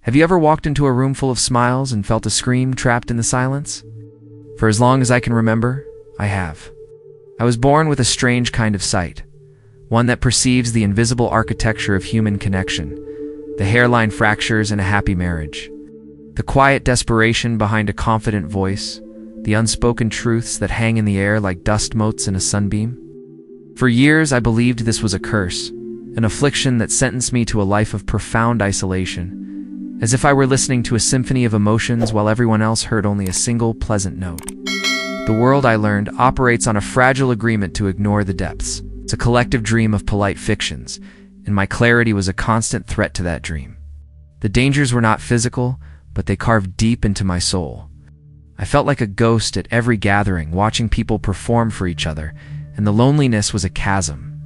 Have you ever walked into a room full of smiles and felt a scream trapped in the silence? For as long as I can remember, I have. I was born with a strange kind of sight, one that perceives the invisible architecture of human connection, the hairline fractures in a happy marriage, the quiet desperation behind a confident voice, the unspoken truths that hang in the air like dust motes in a sunbeam. For years, I believed this was a curse, an affliction that sentenced me to a life of profound isolation, as if I were listening to a symphony of emotions while everyone else heard only a single pleasant note. The world, I learned, operates on a fragile agreement to ignore the depths. It's a collective dream of polite fictions, and my clarity was a constant threat to that dream. The dangers were not physical, but they carved deep into my soul. I felt like a ghost at every gathering, watching people perform for each other, and the loneliness was a chasm.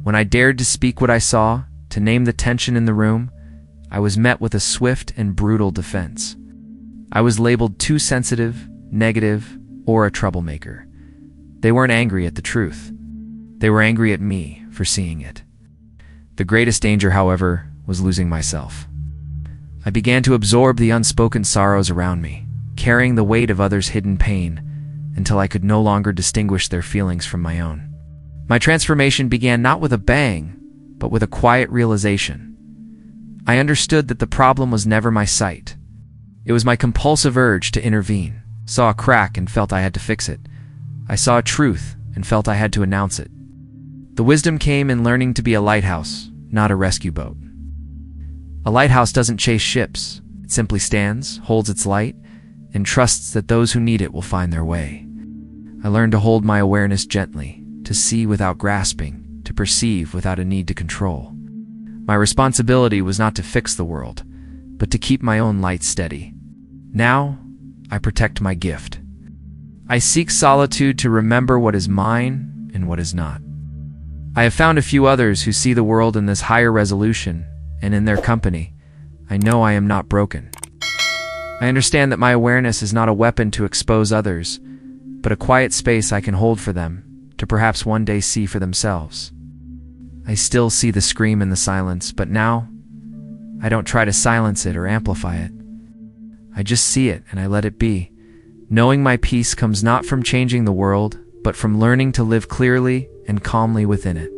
When I dared to speak what I saw, to name the tension in the room, I was met with a swift and brutal defense. I was labeled too sensitive, negative, or a troublemaker. They weren't angry at the truth. They were angry at me for seeing it. The greatest danger, however, was losing myself. I began to absorb the unspoken sorrows around me, carrying the weight of others' hidden pain, until I could no longer distinguish their feelings from my own. My transformation began not with a bang, but with a quiet realization. I understood that the problem was never my sight. It was my compulsive urge to intervene. Saw a crack and felt I had to fix it. I saw a truth and felt I had to announce it. The wisdom came in learning to be a lighthouse, not a rescue boat. A lighthouse doesn't chase ships. It simply stands, holds its light, and trusts that those who need it will find their way. I learned to hold my awareness gently, to see without grasping, to perceive without a need to control. My responsibility was not to fix the world, but to keep my own light steady. Now, I protect my gift. I seek solitude to remember what is mine and what is not. I have found a few others who see the world in this higher resolution, and in their company, I know I am not broken. I understand that my awareness is not a weapon to expose others, but a quiet space I can hold for them, to perhaps one day see for themselves. I still see the scream in the silence, but now, I don't try to silence it or amplify it. I just see it and I let it be, knowing my peace comes not from changing the world, but from learning to live clearly and calmly within it.